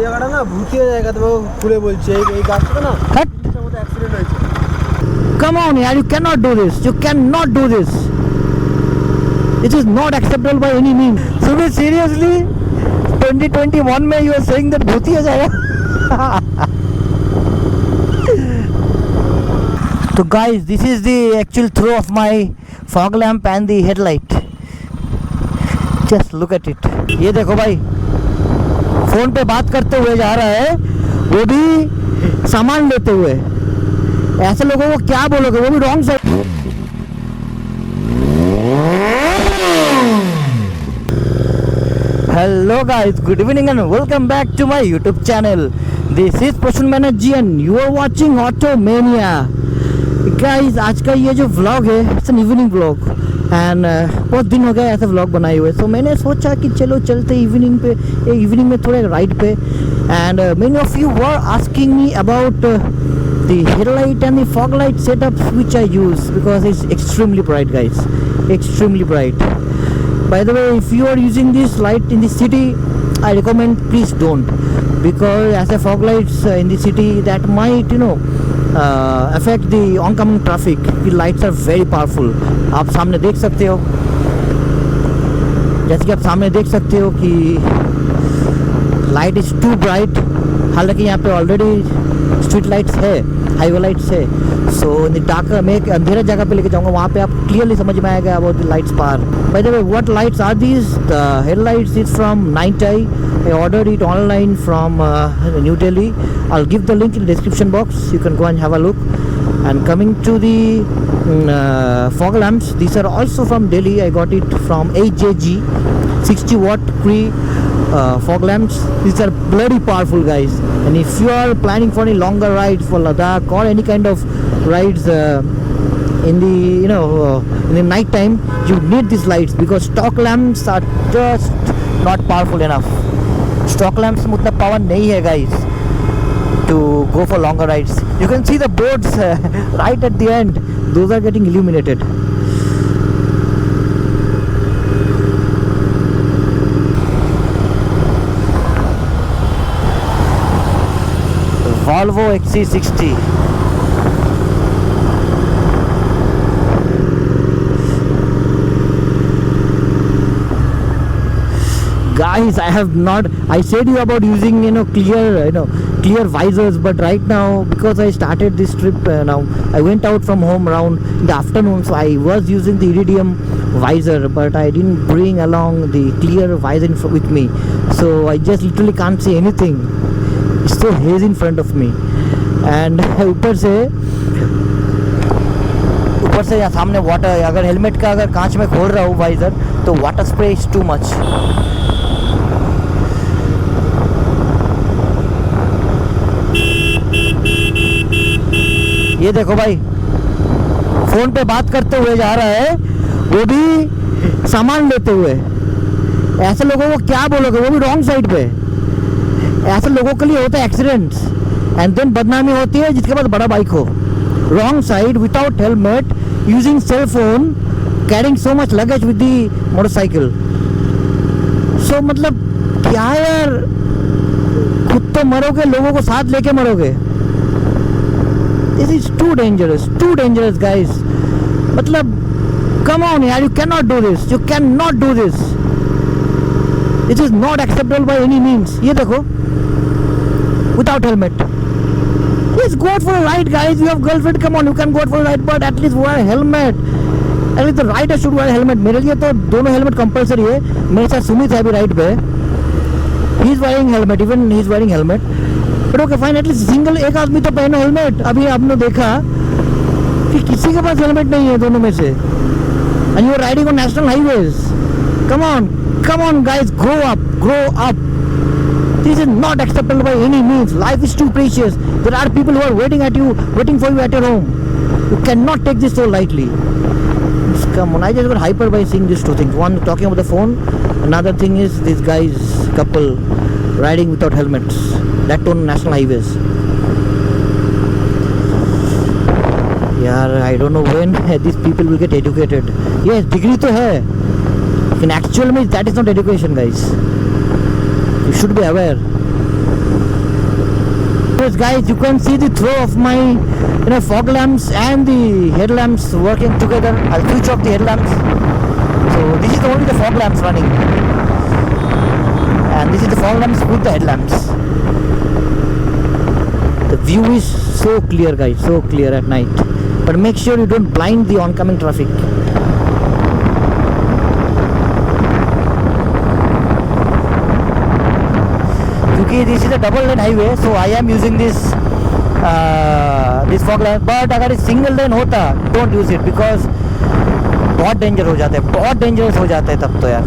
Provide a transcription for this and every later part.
জায়গাটা না ভূতিয়ে জায়গা তো খুলে বলছে এই গাছটা না এটার মধ্যে অ্যাক্সিডেন্ট হয়েছে। Come on, yaar, you cannot do this. You cannot do this. It is not acceptable by any means. So, seriously, 2021 में you are saying that भूतिया जाएगा? So, guys, this is the actual throw of my fog lamp and the headlight. Just look at it. ये देखो भाई, phone पे बात करते हुए जा रहा है, वो भी सामान लेते हुए। ऐसे लोगों को क्या बोलोगे, वो भी wrong side. Hello guys, good evening and welcome back to my YouTube channel. This is Prasoon Banerjee and you are watching Auto Mania. Guys, आज का ये जो व्लॉग है it's an evening vlog and बहुत दिन हो गया ऐसे व्लॉग बनाए हुए। सो मैंने सोचा कि चलो चलते इवनिंग में थोड़े राइड पे। And many of you were asking me about the headlight and the fog light setups which I use because it's extremely bright, guys, extremely bright. By the way, if you are using this light in the city, I recommend please don't, because as a fog lights in the city that might affect the oncoming traffic. The lights are very powerful. आप सामने देख सकते हो, जैसे कि आप सामने देख सकते हो कि लाइट इज टू ब्राइट। हालांकि यहाँ पे ऑलरेडी स्ट्रीट लाइट्स है, हाईवे लाइट्स है। सो डार्क मैं एक अंधेरा जगह पे लेके जाऊंगा, वहाँ पे आप क्लियरली समझ में आएगा अबाउट द लाइट्स पार। By the way, what lights are these? The headlights is from night I ordered it online from New Delhi. I will give the link in description box, you can go and have a look. And coming to the fog lamps, these are also from Delhi. I got it from AJG 60 watt Cree fog lamps. These are bloody powerful, guys. And if you are planning for any longer rides for Ladakh or any kind of rides in the in the night time, you need these lights because stock lamps are just not powerful enough. Stock lamps में उतना power नहीं है, guys, to go for longer rides. You can see the boards right at the end. Those are getting illuminated. Volvo XC60. Guys, I said you about using clear visors, but right now because I started this trip now I went out from home around in the afternoon, so I was using the iridium visor, but I didn't bring along the clear visor with me, so I just literally can't see anything. It's so hazy in front of me. And ऊपर से यहाँ सामने water, अगर helmet का अगर कांच में खोल रहा हूँ वाइजर तो water spray is too much. ये देखो भाई, फोन पे बात करते हुए जा रहा है, वो भी सामान लेते हुए। ऐसे लोगों को क्या बोलोगे, वो भी रॉन्ग साइड पे। ऐसे लोगों के लिए होता है एक्सीडेंट्स एंड देन बदनामी होती है जिसके पास बड़ा बाइक हो। Wrong side, without helmet, using cell phone, carrying so much luggage with the motorcycle. So मतलब क्या यार, खुद तो मरोगे, लोगों को साथ लेके मरोगे। This is too dangerous, guys. मतलब come on यार, you cannot do this, you cannot do this. This is not acceptable by any means. ये देखो, without helmet. Please go out for a ride, guys. You have girlfriend, come on, you can go out for a ride, but at least wear a helmet. At least the rider should wear a helmet. मेरे लिए तो दोनों helmet compulsory है। मेरे साथ सुमित है अभी ride पे, he is wearing helmet, even he is wearing helmet. But okay fine, at least single एक आदमी तो पहनो हेलमेट। अभी आपने देखा कि किसी के पास हेलमेट नहीं है दोनों में से, and you are riding on national highways. Come on guys, grow up. This is not acceptable by any means. Life is too precious. There are people who are waiting for you at your home. You can not take this so lightly. Come on, I just got hyper by seeing these two things. One, talking about the phone. Another thing is these guys, couple, riding without helmets. That on national highways. यार, I don't know when these people will get educated. Yes, degree तो है, लेकिन actual में that is not education, guys. You should be aware. Yes guys, you can see the throw of my fog lamps and the headlamps working together. I'll switch off the headlamps. So this is only the fog lamps running, and this is the fog lamps with the headlamps. The view is so clear guys, so clear at night, but make sure you don't blind the oncoming traffic. Okay, this is a double lane highway, so I am using this fog lamp. But अगर single lane होता, don't use it because बहुत danger हो जाता है, बहुत dangerous हो जाता है तब तो यार.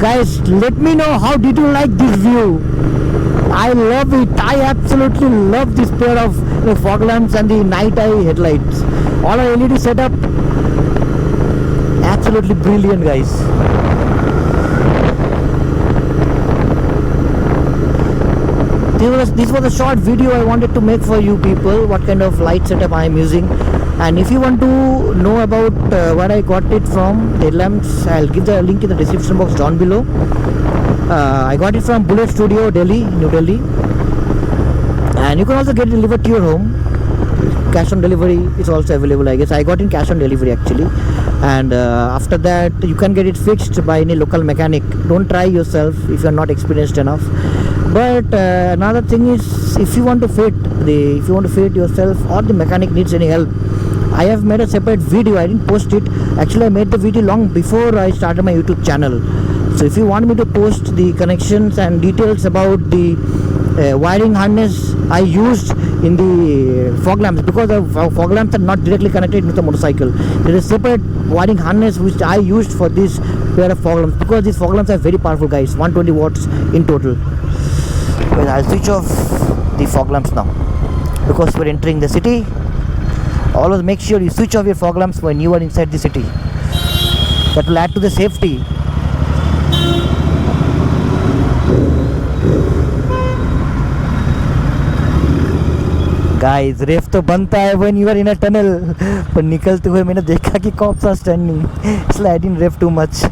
Guys, let me know how did you like this view. I love it. I absolutely love this pair of fog lamps and the night eye headlights. All our LED setup, absolutely brilliant guys. This was a short video I wanted to make for you people, what kind of light setup I am using. And if you want to know about where I got it from, headlamps, I'll give the link in the description box down below. I got it from Bullet Studio, Delhi, New Delhi. And you can also get it delivered to your home. Cash on delivery is also available, I guess. I got in cash on delivery actually. And after that, you can get it fixed by any local mechanic. Don't try yourself if you're not experienced enough. But another thing is, if you want to fit yourself or the mechanic needs any help, I have made a separate video. I didn't post it. Actually, I made the video long before I started my YouTube channel. So if you want me to post the connections and details about the wiring harness I used in the fog lamps, because the fog lamps are not directly connected with the motorcycle, there is a separate wiring harness which I used for this pair of fog lamps, because these fog lamps are very powerful guys, 120 watts in total. Well, I'll switch off the fog lamps now because we're entering the city. Always make sure you switch off your fog lamps when you are inside the city. That will add to the safety. Guys, रेफ तो बनता है when you are in a tunnel, पर निकलते हुए मैंने देखा कि कॉप्स आर स्टैंडिंग, इसलिए I didn't rev too much.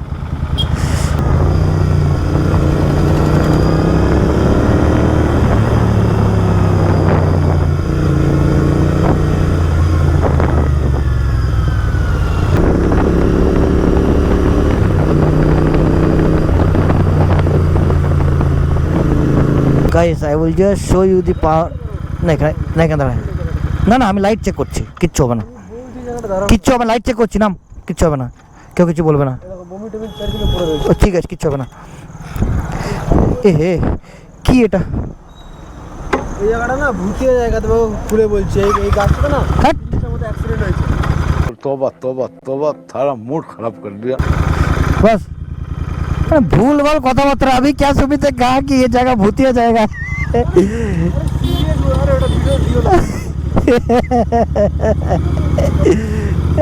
Guys, I will just show you the power. नहीं कंदा ना ना, আমি লাইট চেক করছি, কিচ্ছু হবে না, কিচ্ছু হবে, লাইট চেক করছি না, কিচ্ছু হবে না, কেউ কিছু বলবে না, ঠিক আছে, কিচ্ছু হবে না. এ হে, কি এটা? এই জায়গাটা না ভূতিয়া জায়গা, তো খুলে বলছি, এই গাছটা না হট মধ্যে অ্যাক্সিডেন্ট হয়েছে. तोबा तोबा तोबा, थारा मूड खराब कर दिया. बस भूल भाल কথাবার্তা. अभी क्या सुमित ने कहा कि ये जगह भूतिया जाएगा.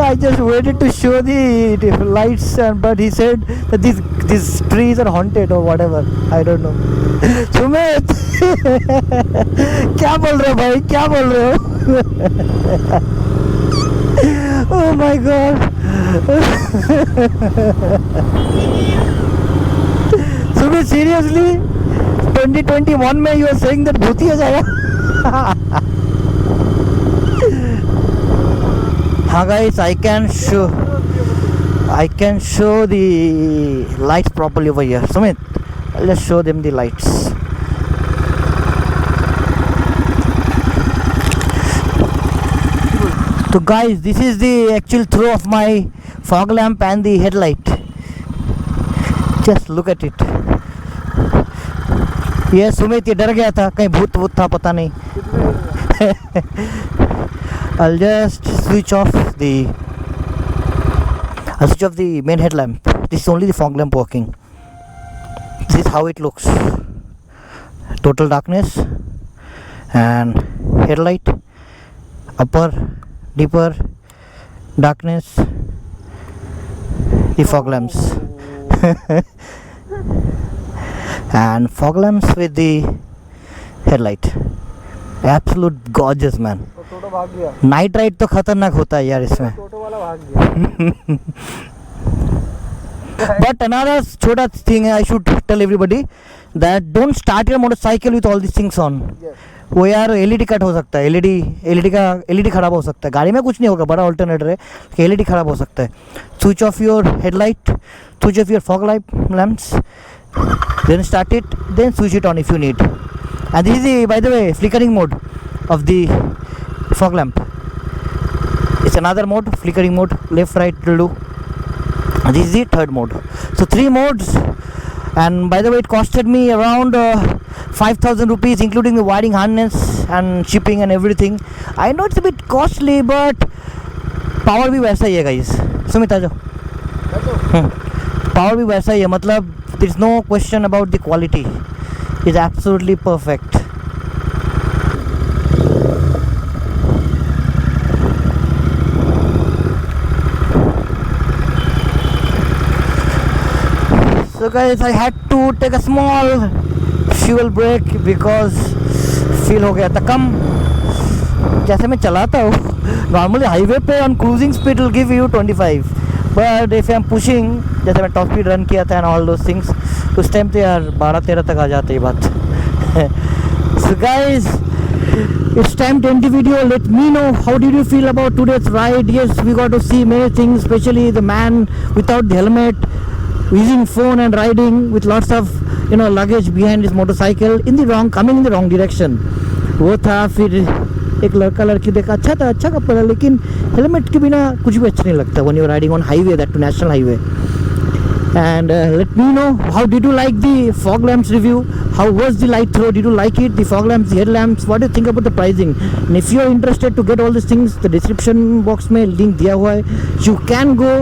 I just waited to show the lights, but he said that these trees are haunted or whatever. I don't know. Sumit क्या बोल रहे हो भाई, क्या बोल रहे हो? Oh my God. Sumit seriously 2021 में you are saying that भूतिया जाएगा? हाँ guys, I can show the lights properly over here. Sumit, let's show them the lights. So guys, this is the actual throw of my fog lamp and the headlight. Just look at it. ये सुमित ये डर गया था, कहीं भूत था, पता नहीं. I'll just switch off the main headlamp. This is only the fog lamp working. This is how it looks. Total darkness and headlight, upper, deeper darkness, the fog lamps. And fog lamps with the headlight. Absolute gorgeous man. टोटो भाग गया. Night ride तो खतरनाक होता है यार इसमें. टोटो वाला भाग गया। But another छोटा thing I should tell everybody that don't start your motorcycle with all these things on. Yes. वो यार एलईडी कट हो सकता है, एलईडी खराब हो सकता है। गाड़ी में कुछ नहीं होगा, बड़ा ऑल्टरनेटर है, एलईडी खराब हो सकता है। Switch off your headlight, switch off your fog lamps, then start it, then switch it on if you need. And this is the, by the way, flickering mode of the fog lamp. It's another mode, flickering mode, left right will do. And this is the third mode. So 3 modes, and by the way it costed me around 5,000 rupees including the wiring harness and shipping and everything. I know it's a bit costly but power भी वैसा ही है guys. Sumit आ जाओ। Power भी वैसा ही है, मतलब there is no question about the quality. It's absolutely perfect. So guys, I had to take a small fuel break because feel हो गया था कम। जैसे मैं चलाता हूँ नॉर्मली हाईवे पे on cruising speed will give you 25, but if I am pushing, जैसे मैं टॉप स्पीड रन किया था एंड ऑल दोस थिंग्स, उस टाइम तो यार 12-13 तक आ जाते ये बात। So guys, it's time to end the video. Let me know how did you feel about today's ride. Yes, we got to see many things, especially the man without the helmet, using phone and riding with lots of luggage behind his motorcycle coming in the wrong direction. वो था। फिर एक लड़का लड़की देखा, अच्छा couple है, लेकिन हेलमेट के बिना कुछ भी अच्छा नहीं लगता when you are riding on highway, that to national highway. And let me know how did you like the fog lamps review, how was the light throw, did you like it, the fog lamps, the headlamps, what do you think about the pricing? And if you are interested to get all these things, the description box में link दिया हुआ है, you can go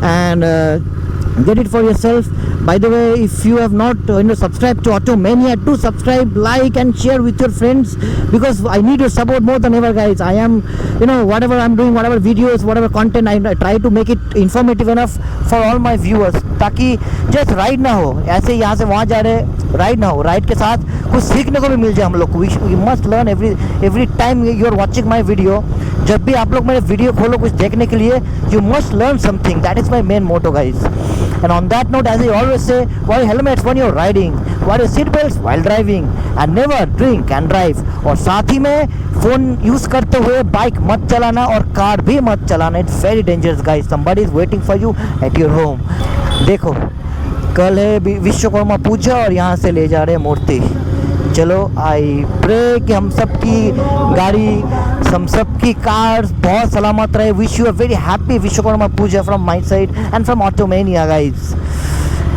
and get it for yourself. By the way, if you have not subscribed to Automania, do subscribe, like and share with your friends, because I need your support more than ever guys. I am whatever I'm doing, whatever videos, whatever content, I try to make it informative enough for all my viewers, ताकि just ride ना हो ऐसे यहाँ से वहाँ जा रहे, ride ना हो, राइड के साथ कुछ सीखने को भी मिल जाए हम लोग को। We must learn every time you are watching my video. जब भी आप लोग मेरे वीडियो खोलो कुछ देखने के लिए, you must learn something, that is my main motto guys. And on that note, as I always say, wear helmets when you're riding, wear your seat belts while driving, and never drink and drive. और साथ ही में phone use करते हुए bike मत चलाना और car भी मत चलाना। It's very dangerous guys, somebody is waiting for you at your home. देखो, कल है विश्वकर्मा पूजा और यहाँ से ले जा रहे हैं मूर्ति। चलो, आई प्रे कि हम सबकी गाड़ी, हम सबकी कार्स बहुत सलामत रहे। Wish you a very happy Vishwakarma Puja from my side and from Automania guys.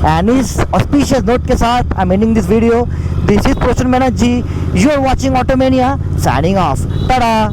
And इस ऑस्पिशियस नोट के साथ I am ending this video. This is Proshan Banerjee, you are watching Automania, signing off, Tata.